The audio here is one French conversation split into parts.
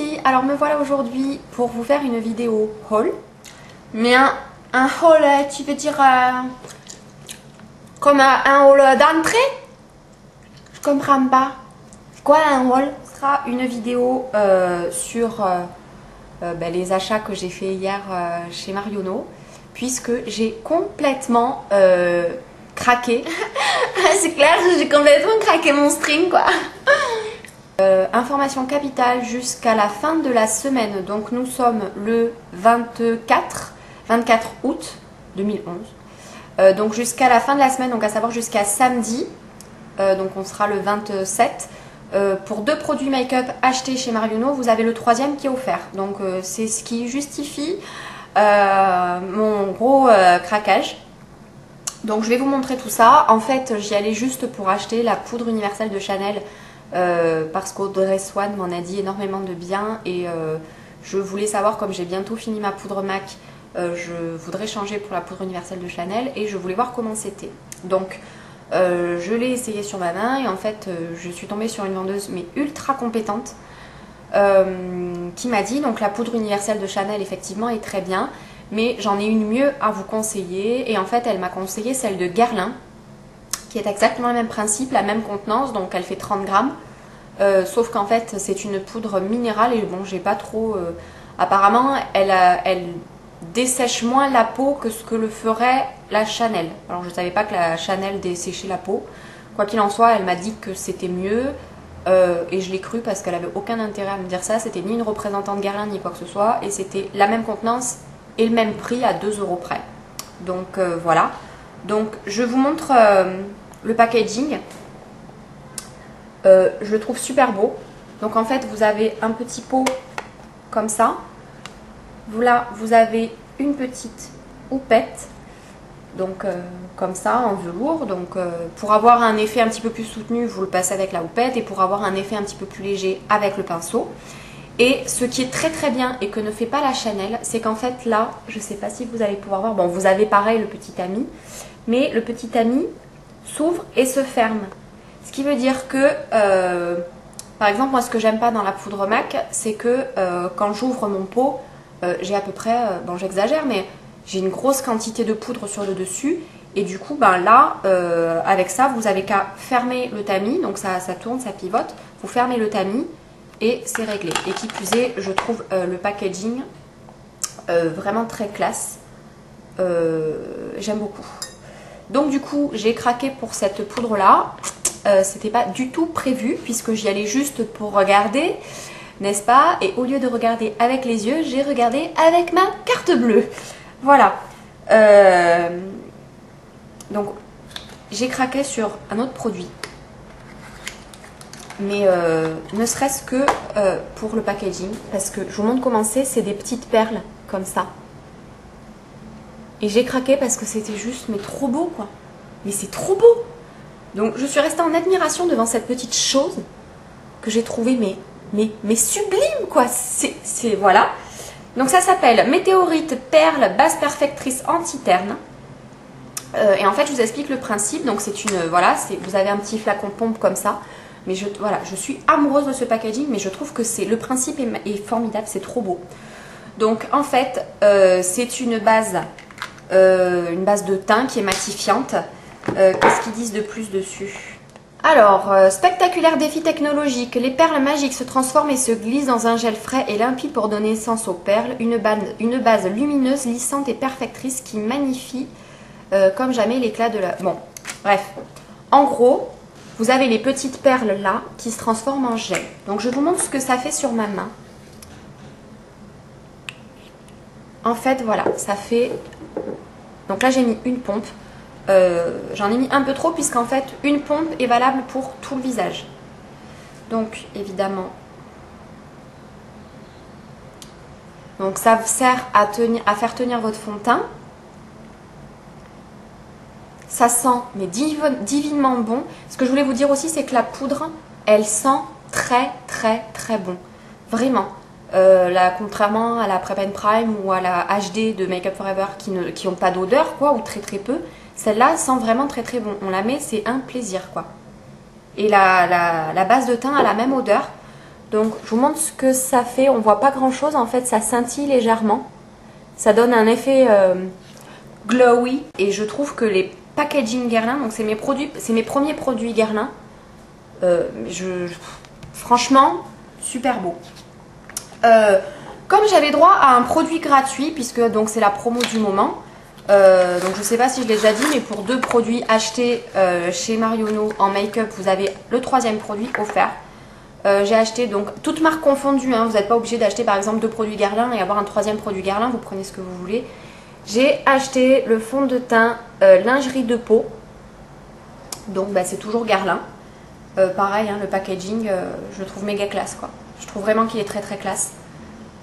filles, alors me voilà aujourd'hui pour vous faire une vidéo haul. Mais un haul, tu veux dire comme un haul d'entrée? Je comprends pas. Quoi un haul? Ce sera une vidéo sur les achats que j'ai fait hier chez Marionneau, puisque j'ai complètement craqué. C'est clair, j'ai complètement craqué mon string quoi. Information capitale jusqu'à la fin de la semaine, donc nous sommes le 24 août 2011, donc jusqu'à la fin de la semaine, donc à savoir jusqu'à samedi, donc on sera le 27, pour 2 produits make-up achetés chez Marionneau, vous avez le 3e qui est offert, donc c'est ce qui justifie mon gros craquage. Donc je vais vous montrer tout ça. En fait j'y allais juste pour acheter la poudre universelle de Chanel, parce qu'Audrey Swan m'en a dit énormément de bien et je voulais savoir, comme j'ai bientôt fini ma poudre MAC, je voudrais changer pour la poudre universelle de Chanel et je voulais voir comment c'était. Donc je l'ai essayé sur ma main et en fait je suis tombée sur une vendeuse mais ultra compétente qui m'a dit donc la poudre universelle de Chanel effectivement est très bien, mais j'en ai une mieux à vous conseiller et en fait elle m'a conseillé celle de Guerlain qui est exactement le même principe, la même contenance, donc elle fait 30 grammes. Sauf qu'en fait c'est une poudre minérale et bon j'ai pas trop... apparemment elle dessèche moins la peau que ce que le ferait la Chanel. Alors je savais pas que la Chanel desséchait la peau. Quoi qu'il en soit, elle m'a dit que c'était mieux et je l'ai cru parce qu'elle avait aucun intérêt à me dire ça. C'était ni une représentante Guerlain ni quoi que ce soit et c'était la même contenance et le même prix à 2 € près. Donc voilà. Donc je vous montre le packaging. Je le trouve super beau. Donc en fait vous avez un petit pot comme ça. Là vous avez une petite houppette. Donc comme ça en velours. Donc pour avoir un effet un petit peu plus soutenu vous le passez avec la houppette. Et pour avoir un effet un petit peu plus léger avec le pinceau. Et ce qui est très très bien et que ne fait pas la Chanel, c'est qu'en fait là, je ne sais pas si vous allez pouvoir voir, bon vous avez pareil le petit ami, mais le petit ami s'ouvre et se ferme. Ce qui veut dire que, par exemple moi ce que j'aime pas dans la poudre MAC, c'est que quand j'ouvre mon pot, j'ai à peu près, bon j'exagère, mais j'ai une grosse quantité de poudre sur le dessus. Et du coup, ben là, avec ça, vous avez qu'à fermer le tamis, donc ça tourne, ça pivote, vous fermez le tamis. Et c'est réglé. Et qui plus est, je trouve le packaging vraiment très classe. J'aime beaucoup. Donc du coup, j'ai craqué pour cette poudre-là. C'était pas du tout prévu puisque j'y allais juste pour regarder, n'est-ce pas? Et au lieu de regarder avec les yeux, j'ai regardé avec ma carte bleue. Voilà. Donc j'ai craqué sur un autre produit. Mais ne serait-ce que pour le packaging, parce que je vous montre comment c'est des petites perles comme ça. Et j'ai craqué parce que c'était juste, mais trop beau quoi. Mais c'est trop beau. Donc je suis restée en admiration devant cette petite chose que j'ai trouvée mais sublime quoi. C'est voilà. Donc ça s'appelle Météorite Perle Base Perfectrice Anti-Terne. Et en fait je vous explique le principe. Donc c'est une, voilà, vous avez un petit flacon pompe comme ça. Mais voilà, je suis amoureuse de ce packaging, mais je trouve que le principe est formidable, c'est trop beau. Donc en fait, c'est une base de teint qui est matifiante. Qu'est-ce qu'ils disent de plus dessus? Alors, spectaculaire défi technologique. Les perles magiques se transforment et se glissent dans un gel frais et limpide pour donner naissance aux perles. Une base lumineuse, lissante et perfectrice qui magnifie comme jamais l'éclat de la... Bon, bref. En gros... Vous avez les petites perles là qui se transforment en gel. Donc je vous montre ce que ça fait sur ma main. En fait voilà, ça fait... Donc là j'ai mis une pompe. J'en ai mis un peu trop puisqu'en fait une pompe est valable pour tout le visage. Donc évidemment. Donc ça sert à faire tenir votre fond de teint. Ça sent mais divinement bon. Ce que je voulais vous dire aussi, c'est que la poudre, elle sent très très très bon. Vraiment. Contrairement à la Prep and Prime ou à la HD de Make Up For Ever qui n'ont pas d'odeur, quoi, ou très très peu, celle-là sent vraiment très très bon. On la met, c'est un plaisir, quoi. Et la base de teint a la même odeur. Donc je vous montre ce que ça fait. On voit pas grand chose en fait, ça scintille légèrement. Ça donne un effet glowy. Et je trouve que les packaging Guerlain, donc c'est mes premiers produits Guerlain. Franchement, super beau. Comme j'avais droit à un produit gratuit, puisque donc c'est la promo du moment, donc je sais pas si je l'ai déjà dit, mais pour 2 produits achetés chez Marionneau en make-up, vous avez le 3e produit offert. J'ai acheté donc toutes marques confondues, hein, vous n'êtes pas obligé d'acheter par exemple 2 produits Guerlain et avoir un 3e produit Guerlain, vous prenez ce que vous voulez. J'ai acheté le fond de teint lingerie de peau, donc bah, c'est toujours Guerlain. Pareil, hein, le packaging, je le trouve méga classe quoi. Je trouve vraiment qu'il est très très classe.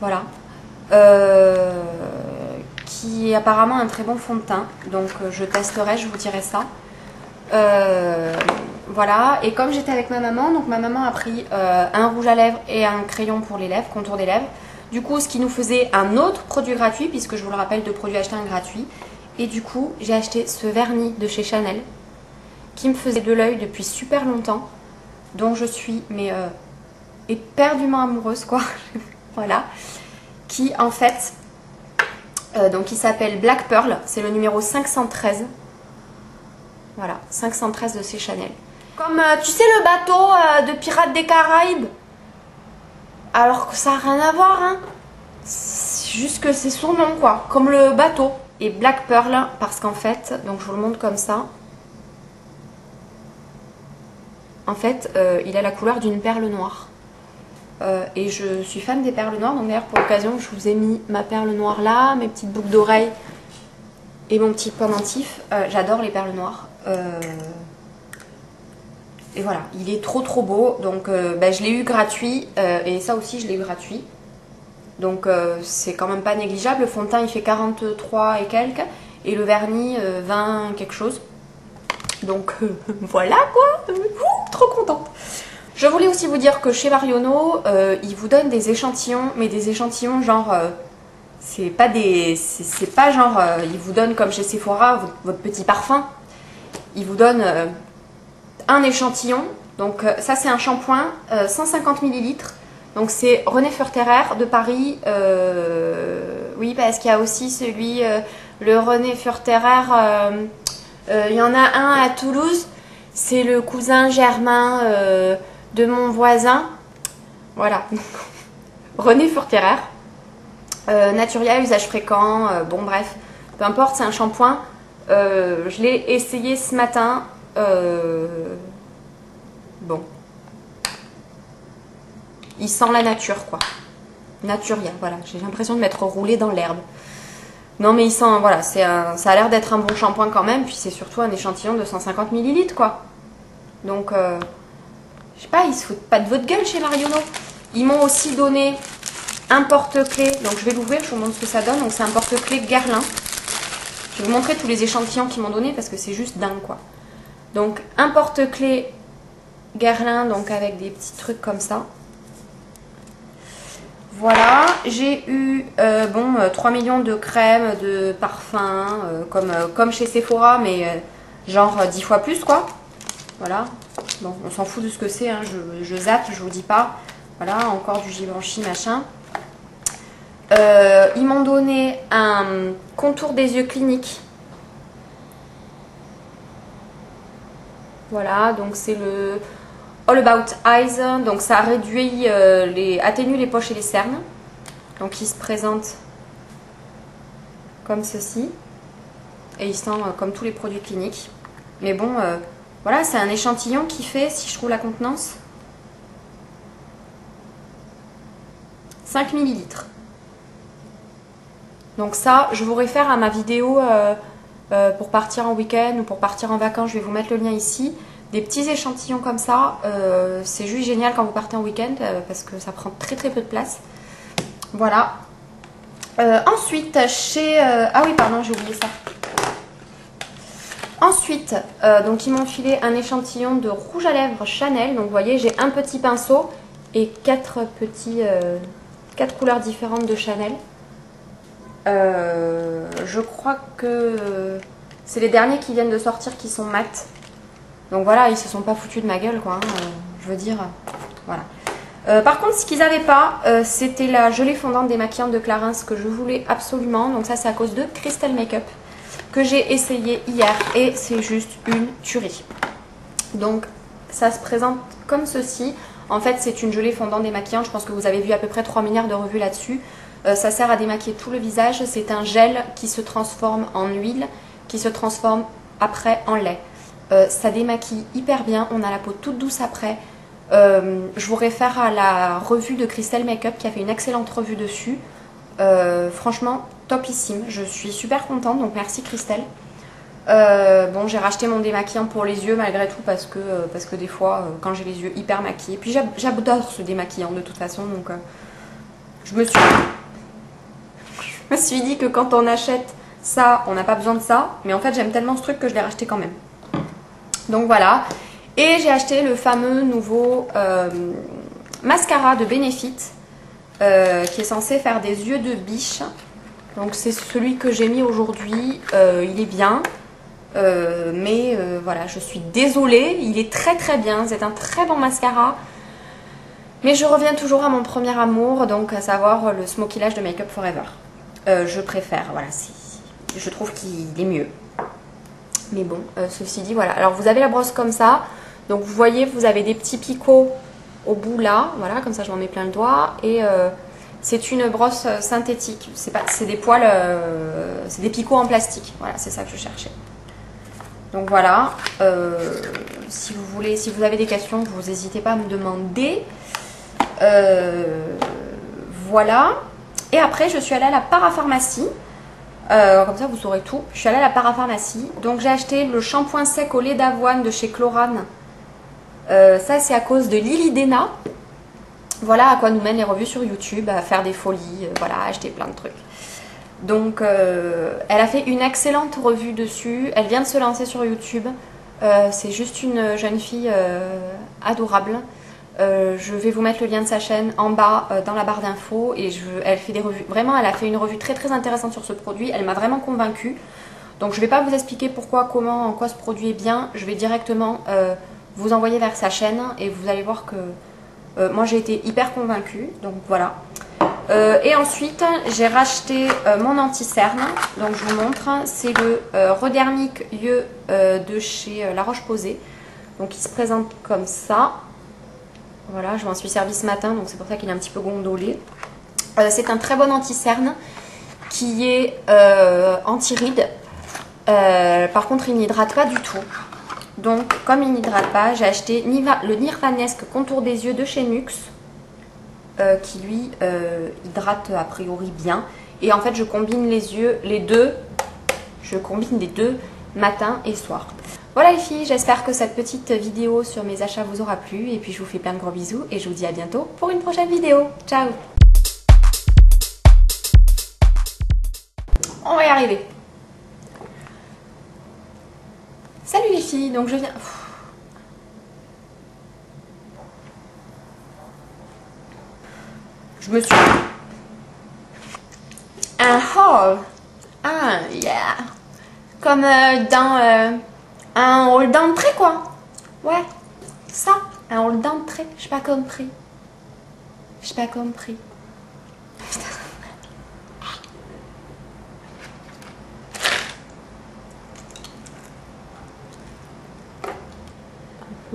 Voilà. Qui est apparemment un très bon fond de teint. Donc je testerai, je vous dirai ça. Voilà. Et comme j'étais avec ma maman, donc ma maman a pris un rouge à lèvres et un crayon pour les lèvres, contour des lèvres. Du coup, ce qui nous faisait un autre produit gratuit, puisque je vous le rappelle, 2 produits achetés, un gratuit. Et du coup, j'ai acheté ce vernis de chez Chanel, qui me faisait de l'œil depuis super longtemps, dont je suis mais éperdument amoureuse quoi. Voilà, qui en fait donc il s'appelle Black Pearl, c'est le numéro 513. Voilà, 513 de chez Chanel. Comme tu sais le bateau de Pirates des Caraïbes, alors que ça n'a rien à voir hein. C'est juste que c'est son nom quoi, comme le bateau. Et Black Pearl parce qu'en fait, donc je vous le montre comme ça. En fait, il a la couleur d'une perle noire. Et je suis fan des perles noires. Donc d'ailleurs, pour l'occasion, je vous ai mis ma perle noire là, mes petites boucles d'oreilles et mon petit pendentif. J'adore les perles noires. Et voilà, il est trop trop beau. Donc bah, je l'ai eu gratuit. Et ça aussi, je l'ai eu gratuit. Donc c'est quand même pas négligeable. Le fond de teint, il fait 43 et quelques. Et le vernis, 20 quelque chose. Donc voilà quoi, trop contente. Je voulais aussi vous dire que chez Marionneau, ils vous donnent des échantillons, mais des échantillons genre, c'est pas genre, ils vous donnent comme chez Sephora votre petit parfum. Ils vous donnent un échantillon, donc ça c'est un shampoing, 150 ml. Donc c'est René Furterer de Paris, oui parce qu'il y a aussi celui, le René Furterer, il y en a un à Toulouse, c'est le cousin germain de mon voisin. Voilà. René Furterer. Naturia, usage fréquent. Bon, bref. Peu importe, c'est un shampoing. Je l'ai essayé ce matin. Bon. Il sent la nature, quoi. Naturia, voilà. J'ai l'impression de m'être roulée dans l'herbe. Non mais il sent, voilà, ça a l'air d'être un bon shampoing quand même, puis c'est surtout un échantillon de 150 ml quoi. Donc, je sais pas, ils se foutent pas de votre gueule chez Marionneau. Ils m'ont aussi donné un porte-clés, donc je vais l'ouvrir, je vous montre ce que ça donne. Donc c'est un porte-clés Guerlain. Je vais vous montrer tous les échantillons qu'ils m'ont donné parce que c'est juste dingue quoi. Donc un porte-clés Guerlain, donc avec des petits trucs comme ça. Voilà, j'ai eu 3 millions de crèmes, de parfums, comme chez Sephora, mais genre 10 fois plus quoi. Voilà, bon, on s'en fout de ce que c'est, hein. Je zappe, je vous dis pas. Voilà, encore du Givenchy machin. Ils m'ont donné un contour des yeux clinique. Voilà, donc c'est le All About Eyes, donc ça réduit, atténue les poches et les cernes. Donc il se présente comme ceci. Et il sent comme tous les produits cliniques. Mais bon, voilà, c'est un échantillon qui fait, si je trouve la contenance, 5 ml. Donc ça, je vous réfère à ma vidéo pour partir en week-end ou pour partir en vacances. Je vais vous mettre le lien ici. Des petits échantillons comme ça, c'est juste génial quand vous partez en week-end parce que ça prend très très peu de place. Voilà. Ensuite, chez... ah oui, pardon, j'ai oublié ça. Ensuite, donc ils m'ont filé un échantillon de rouge à lèvres Chanel. Donc vous voyez, j'ai un petit pinceau et 4 couleurs différentes de Chanel. Je crois que c'est les derniers qui viennent de sortir qui sont mat. Donc voilà, ils se sont pas foutus de ma gueule quoi. Hein, je veux dire, voilà. Par contre, ce qu'ils n'avaient pas, c'était la gelée fondante démaquillante de Clarins que je voulais absolument. Donc ça, c'est à cause de Crystal Makeup que j'ai essayé hier et c'est juste une tuerie. Donc ça se présente comme ceci. En fait, c'est une gelée fondante démaquillante. Je pense que vous avez vu à peu près 3 milliards de revues là-dessus. Ça sert à démaquiller tout le visage. C'est un gel qui se transforme en huile, qui se transforme après en lait. Ça démaquille hyper bien. On a la peau toute douce après. Je vous réfère à la revue de Crystal Makeup qui a fait une excellente revue dessus. Franchement, topissime. Je suis super contente. Donc merci Crystal. Bon, j'ai racheté mon démaquillant pour les yeux malgré tout parce que des fois quand j'ai les yeux hyper maquillés, puis j'adore ce démaquillant de toute façon, donc je me suis dit que quand on achète ça, on n'a pas besoin de ça, mais en fait j'aime tellement ce truc que je l'ai racheté quand même. Donc voilà, et j'ai acheté le fameux nouveau mascara de Benefit qui est censé faire des yeux de biche. Donc c'est celui que j'ai mis aujourd'hui, il est bien. Mais voilà, je suis désolée, il est très très bien, c'est un très bon mascara. Mais je reviens toujours à mon premier amour, donc à savoir le Smoky Lash de Make Up For Ever. Je préfère, voilà, je trouve qu'il est mieux. Mais bon, ceci dit, voilà. Alors vous avez la brosse comme ça, donc vous voyez, vous avez des petits picots au bout là, voilà, comme ça je m'en mets plein le doigt. Et c'est une brosse synthétique, c'est des poils, c'est des picots en plastique, voilà, c'est ça que je cherchais. Donc voilà, si vous avez des questions, vous n'hésitez pas à me demander. Voilà. Et après, je suis allée à la parapharmacie. Comme ça, vous saurez tout. Je suis allée à la parapharmacie. Donc j'ai acheté le shampoing sec au lait d'avoine de chez Chlorane. Ça, c'est à cause de Lilydena. Voilà à quoi nous mènent les revues sur YouTube, à faire des folies, voilà, à acheter plein de trucs. Donc elle a fait une excellente revue dessus, elle vient de se lancer sur YouTube, c'est juste une jeune fille adorable. Je vais vous mettre le lien de sa chaîne en bas dans la barre d'infos et elle fait des revues, vraiment elle a fait une revue très très intéressante sur ce produit, elle m'a vraiment convaincue. Donc je ne vais pas vous expliquer pourquoi, comment, en quoi ce produit est bien, je vais directement vous envoyer vers sa chaîne et vous allez voir que moi j'ai été hyper convaincue, donc voilà. Et ensuite j'ai racheté mon anti-cerne, donc je vous montre, c'est le Redermic Yeux de chez La Roche-Posay, donc il se présente comme ça, voilà, je m'en suis servi ce matin donc c'est pour ça qu'il est un petit peu gondolé. C'est un très bon anti-cerne qui est anti-rides, par contre il n'hydrate pas du tout, donc comme il n'hydrate pas, j'ai acheté le Nirvanesque contour des yeux de chez Nuxe. Qui lui hydrate a priori bien, et en fait je combine les deux matin et soir. Voilà les filles, j'espère que cette petite vidéo sur mes achats vous aura plu, et puis je vous fais plein de gros bisous et je vous dis à bientôt pour une prochaine vidéo. Ciao. On va y arriver. Salut les filles, donc je viens... Je me suis... Un haul. Ah, yeah. Comme dans un haul d'entrée, quoi. Ouais, ça. Un haul d'entrée. J'ai pas compris. J'ai pas compris.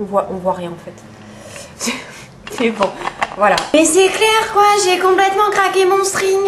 On voit rien, en fait. C'est bon. Voilà. Mais c'est clair quoi, j'ai complètement craqué mon string.